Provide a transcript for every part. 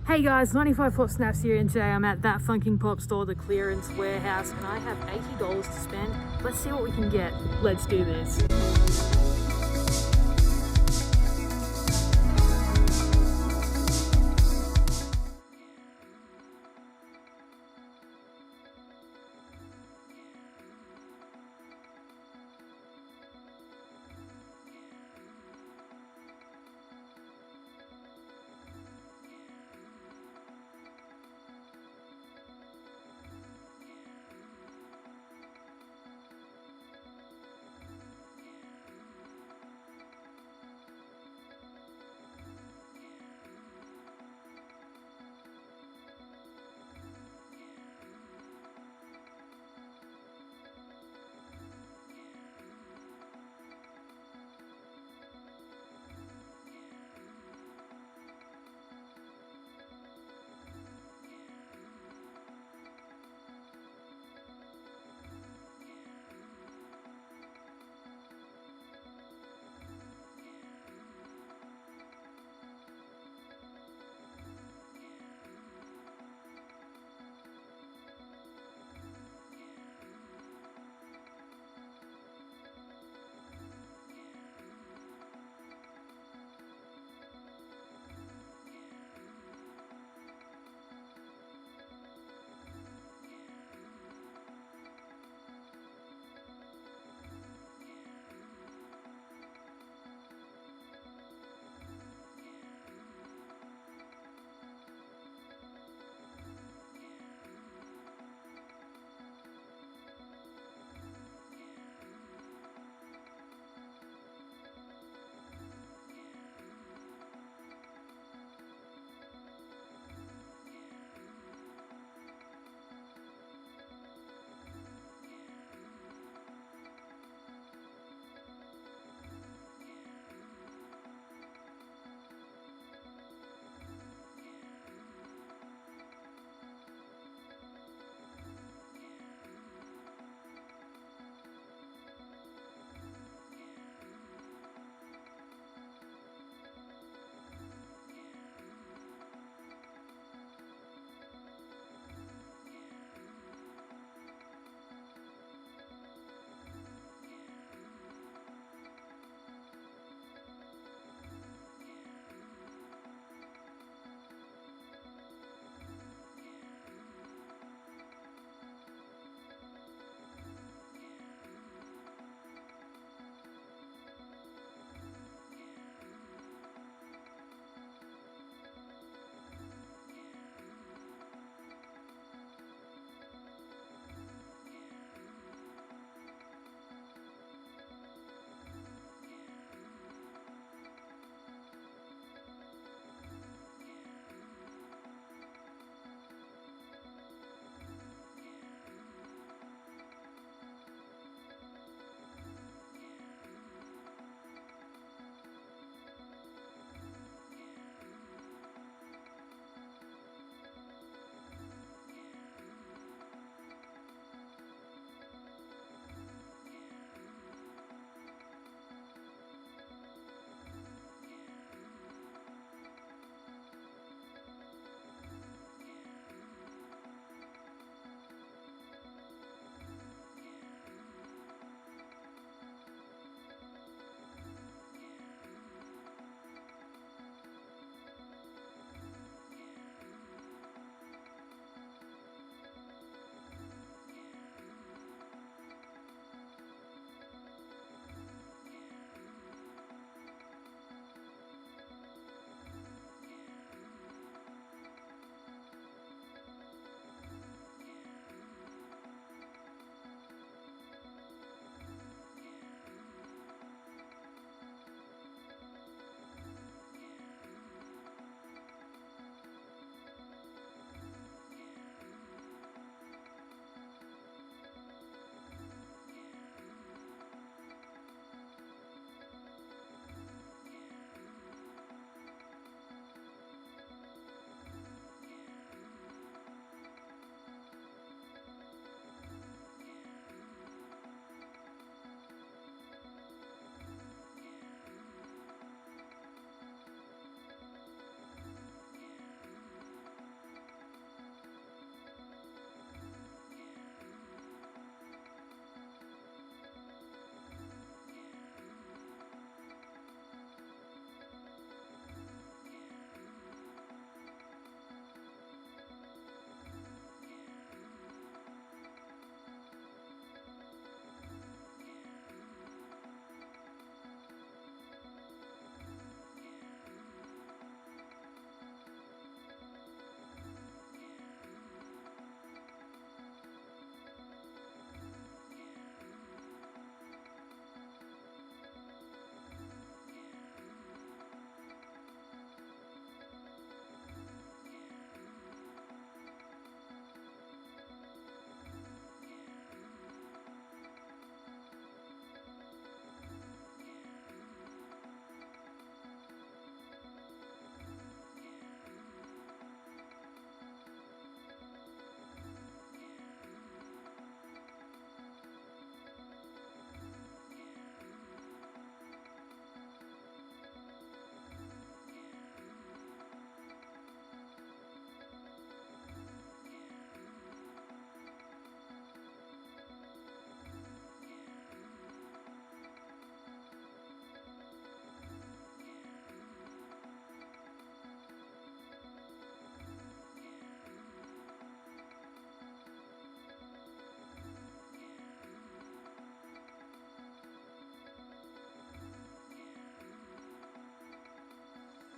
Hey guys, 95 Pop Snaps here, and today I'm at That Funking Pop store, the clearance warehouse, and I have $80 to spend. Let's see what we can get. Let's do this.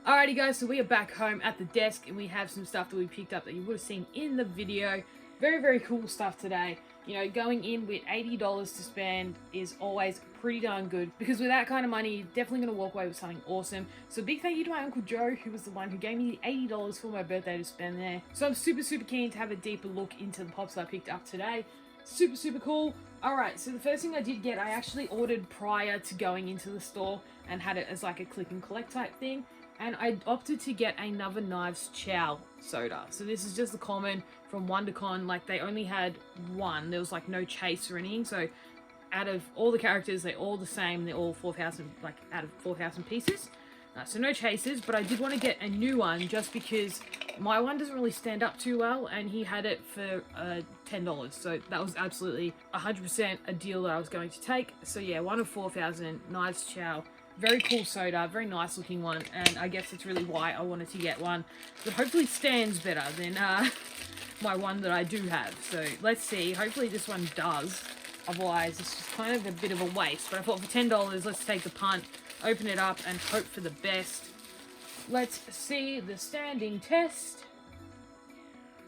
Alrighty guys, so we are back home at the desk and we have some stuff that we picked up that you would have seen in the video. Very, very cool stuff today. You know, going in with $80 to spend is always pretty darn good, because with that kind of money, you're definitely going to walk away with something awesome. So big thank you to my Uncle Joe, who was the one who gave me the $80 for my birthday to spend there. So I'm super, super keen to have a deeper look into the pops that I picked up today. Super, super cool. Alright, so the first thing I did get, I actually ordered prior to going into the store and had it as like a click and collect type thing. And I opted to get another Knives Chow soda. So this is just the common from WonderCon. Like, they only had one. There was like no chase or anything. So out of all the characters, they're all the same. They're all 4,000, like out of 4,000 pieces. So no chases, but I did want to get a new one just because my one doesn't really stand up too well, and he had it for $10. So that was absolutely 100% a deal that I was going to take. So yeah, one of 4,000 Knives Chow. Very cool soda, very nice looking one, and I guess that's really why I wanted to get one that hopefully stands better than my one that I do have. So let's see, hopefully this one does, otherwise it's just kind of a bit of a waste. But I thought for $10, let's take the punt, open it up and hope for the best. Let's see the standing test.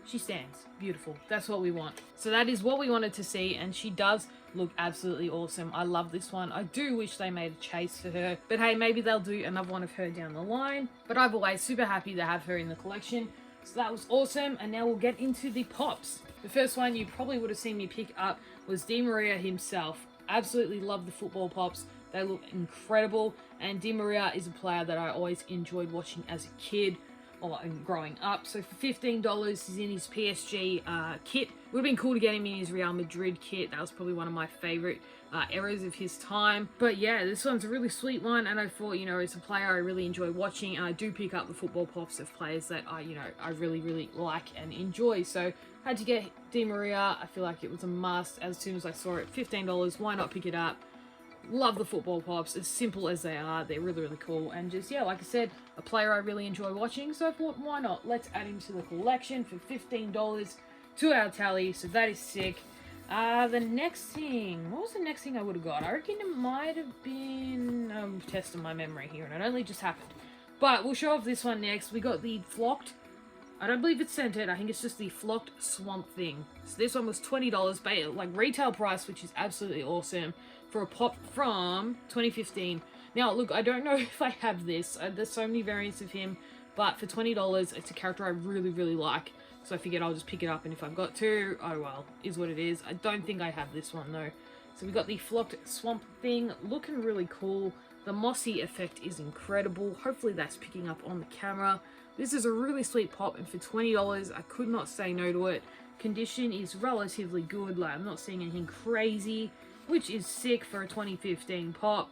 She stands. Beautiful. That's what we want. So that is what we wanted to see, and she does look absolutely awesome. I love this one. I do wish they made a chase for her, but hey, maybe they'll do another one of her down the line. But either way, super happy to have her in the collection. So that was awesome, and now we'll get into the pops. The first one you probably would have seen me pick up was Di Maria himself. Absolutely love the football pops. They look incredible, and Di Maria is a player that I always enjoyed watching as a kid or growing up. So for $15, he's in his PSG kit. Would have been cool to get him in his Real Madrid kit. That was probably one of my favorite eras of his time. But yeah, this one's a really sweet one, and I thought, you know, as a player I really enjoy watching, and I do pick up the football pops of players that I really, really like and enjoy. So had to get Di Maria. I feel like it was a must. As soon as I saw it, $15, why not pick it up? Love the football pops, as simple as they are. They're really, really cool, and just, yeah, like I said, a player I really enjoy watching, so I thought, why not? Let's add him to the collection for $15 to our tally. So that is sick. The next thing, what was the next thing I would have got? I reckon it might have been, I'm testing my memory here, and it only just happened, but we'll show off this one next. We got the flocked, I don't believe it's scented, I think it's just the flocked Swamp Thing. So this one was $20, but like retail price, which is absolutely awesome for a pop from 2015. Now, look, I don't know if I have this. There's so many variants of him, but for $20, it's a character I really, really like. So I figured I'll just pick it up, and if I've got to, oh well, is what it is. I don't think I have this one, though. So we got the Flocked Swamp Thing, looking really cool. The mossy effect is incredible. Hopefully that's picking up on the camera. This is a really sweet pop, and for $20, I could not say no to it. Condition is relatively good, like I'm not seeing anything crazy, which is sick for a 2015 pop.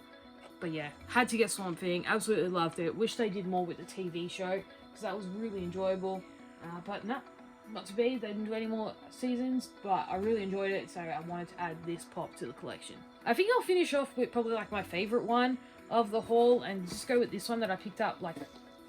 But yeah, had to get Swamp Thing. Absolutely loved it. Wish they did more with the TV show, because that was really enjoyable. But no, not to be. They didn't do any more seasons, but I really enjoyed it, so I wanted to add this pop to the collection. I think I'll finish off with probably like my favorite one of the haul, and just go with this one that I picked up like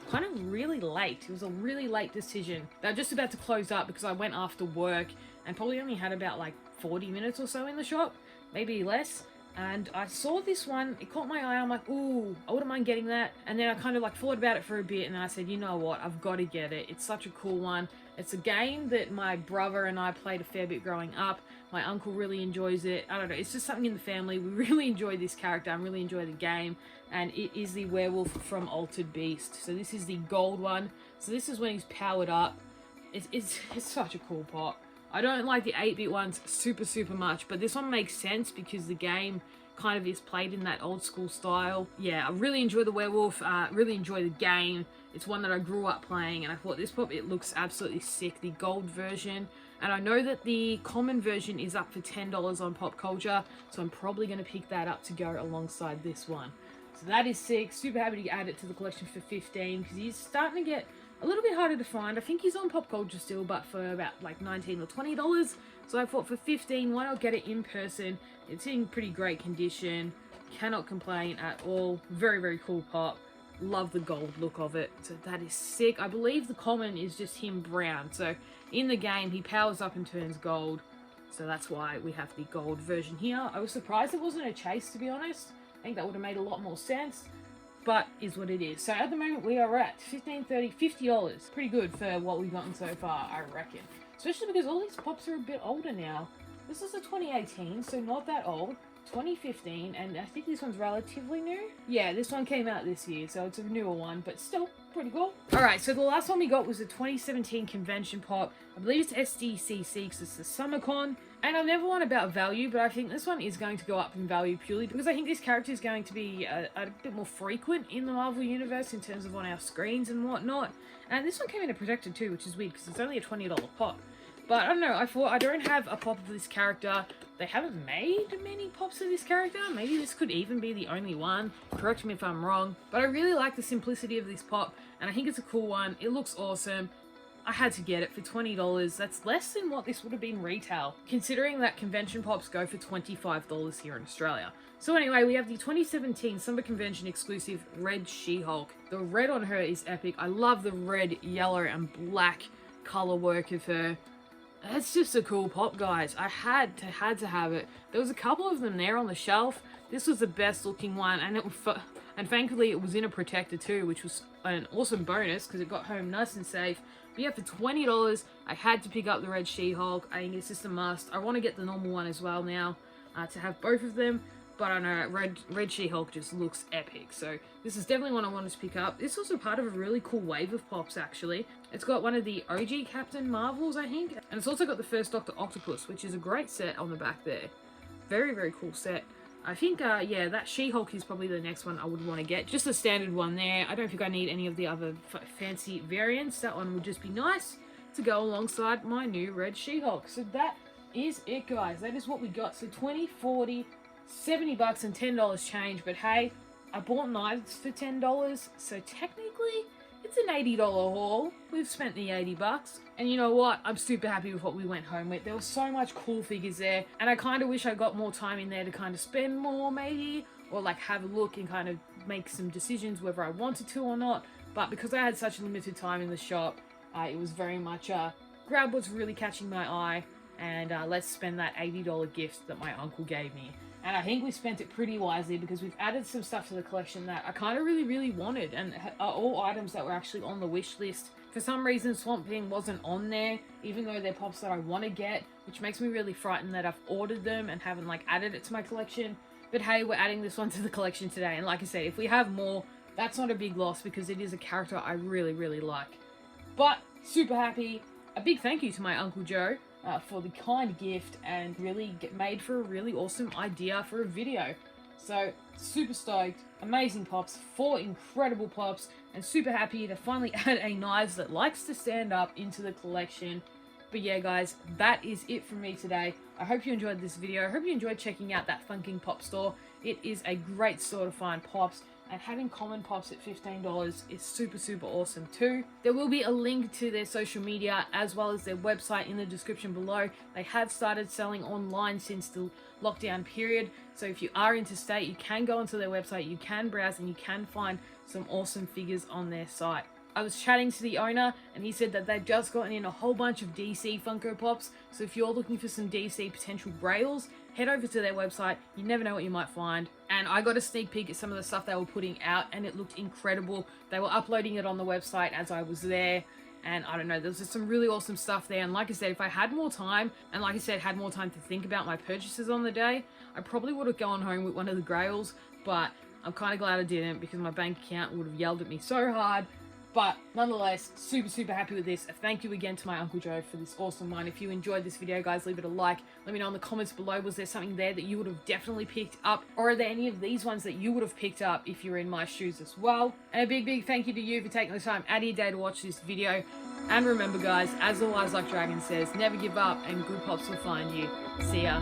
kind of really late. It was a really late decision. They're just about to close up because I went after work and probably only had about like 40 minutes or so in the shop, maybe less. And I saw this one, it caught my eye, I'm like, ooh, I wouldn't mind getting that. And then I kind of like thought about it for a bit, and then I said, you know what, I've got to get it. It's such a cool one. It's a game that my brother and I played a fair bit growing up. My uncle really enjoys it. I don't know, it's just something in the family. We really enjoy this character, I really enjoy the game. And it is the werewolf from Altered Beast. So this is the gold one. So this is when he's powered up. It's such a cool pop. I don't like the 8-bit ones super, super much, but this one makes sense because the game kind of is played in that old school style. Yeah, I really enjoy the werewolf, really enjoy the game. It's one that I grew up playing, and I thought this pop, it looks absolutely sick, the gold version. And I know that the common version is up for $10 on Pop Culture, so I'm probably going to pick that up to go alongside this one. So that is sick. Super happy to add it to the collection for $15, because he's starting to get a little bit harder to find. I think he's on Pop Culture still, but for about like $19 or $20. So I thought for $15, why not get it in person? It's in pretty great condition. Cannot complain at all. Very, very cool pop. Love the gold look of it. So that is sick. I believe the common is just him brown. So in the game, he powers up and turns gold. So that's why we have the gold version here. I was surprised it wasn't a chase, to be honest. I think that would have made a lot more sense. but is what it is. So at the moment we are at $50. Pretty good for what we've gotten so far, I reckon. Especially because all these pops are a bit older now. This is a 2018, so not that old. 2015, and I think this one's relatively new. Yeah, this one came out this year, so it's a newer one, but still pretty cool. Alright, so the last one we got was a 2017 convention pop. I believe it's SDCC because it's the SummerCon. And I've never won about value, but I think this one is going to go up in value purely because I think this character is going to be a bit more frequent in the Marvel Universe in terms of on our screens and whatnot. And this one came in a protected too, which is weird because it's only a $20 pop. But I don't know, I thought I don't have a pop of this character. They haven't made many pops of this character. Maybe this could even be the only one. Correct me if I'm wrong. But I really like the simplicity of this pop, and I think it's a cool one. It looks awesome. I had to get it for $20. That's less than what this would have been retail, considering that convention pops go for $25 here in Australia. So anyway, we have the 2017 Summer Convention exclusive Red She-Hulk. The red on her is epic. I love the red, yellow, and black color work of her. That's just a cool pop, guys. I had to have it. There was a couple of them there on the shelf. This was the best looking one, and thankfully it was in a protector too, which was an awesome bonus because it got home nice and safe. But yeah, for $20, I had to pick up the Red She-Hulk. I think it's just a must. I want to get the normal one as well now to have both of them. But I know Red She-Hulk just looks epic. So this is definitely one I wanted to pick up. This was a part of a really cool wave of pops, actually. It's got one of the OG Captain Marvels, I think. And it's also got the first Dr. Octopus, which is a great set on the back there. Very, very cool set. I think, yeah, that She-Hulk is probably the next one I would want to get. Just a standard one there. I don't think I need any of the other fancy variants. That one would just be nice to go alongside my new Red She-Hulk. So that is it, guys. That is what we got. So 20, 40... $70 and $10 change, but hey, I bought knives for $10, so technically it's an $80 haul. We've spent the $80, and you know what? I'm super happy with what we went home with. There was so much cool figures there, and I kind of wish I got more time in there to kind of spend more maybe, or like have a look and kind of make some decisions whether I wanted to or not. But because I had such limited time in the shop, it was very much grab what's really catching my eye, and let's spend that $80 gift that my uncle gave me. And I think we spent it pretty wisely because we've added some stuff to the collection that I kind of really wanted, and are all items that were actually on the wish list. For some reason, Swamp Thing wasn't on there, even though they're pops that I want to get, which makes me really frightened that I've ordered them and haven't like added it to my collection. But hey, we're adding this one to the collection today, and like I said, if we have more, that's not a big loss because it is a character I really like. But super happy. A big thank you to my Uncle Joe for the kind gift, and really made for a really awesome idea for a video. So super stoked, amazing pops, 4 incredible pops, and super happy to finally add a knives that likes to stand up into the collection. But yeah, guys, that is it from me today. I hope you enjoyed this video. I hope you enjoyed checking out that Funking Pop store. It is a great store to find pops, and having common pops at $15 is super awesome too. There will be a link to their social media as well as their website in the description below. They have started selling online since the lockdown period, so if you are interstate, you can go onto their website, you can browse, and you can find some awesome figures on their site. I was chatting to the owner, and he said that they've just gotten in a whole bunch of DC Funko Pops, so if you're looking for some DC potential grails, head over to their website. You never know what you might find. And I got a sneak peek at some of the stuff they were putting out, and it looked incredible. They were uploading it on the website as I was there, and I don't know, there's just some really awesome stuff there. And like I said, if I had more time, and like I said, had more time to think about my purchases on the day, I probably would have gone home with one of the grails, but I'm kind of glad I didn't because my bank account would have yelled at me so hard. But nonetheless, super happy with this. Thank you again to my Uncle Joe for this awesome one. If you enjoyed this video, guys, leave it a like. Let me know in the comments below, was there something there that you would have definitely picked up? Or are there any of these ones that you would have picked up if you're in my shoes as well? And a big thank you to you for taking the time out of your day to watch this video. And remember, guys, as always, like Dragon says, never give up and good pops will find you. See ya.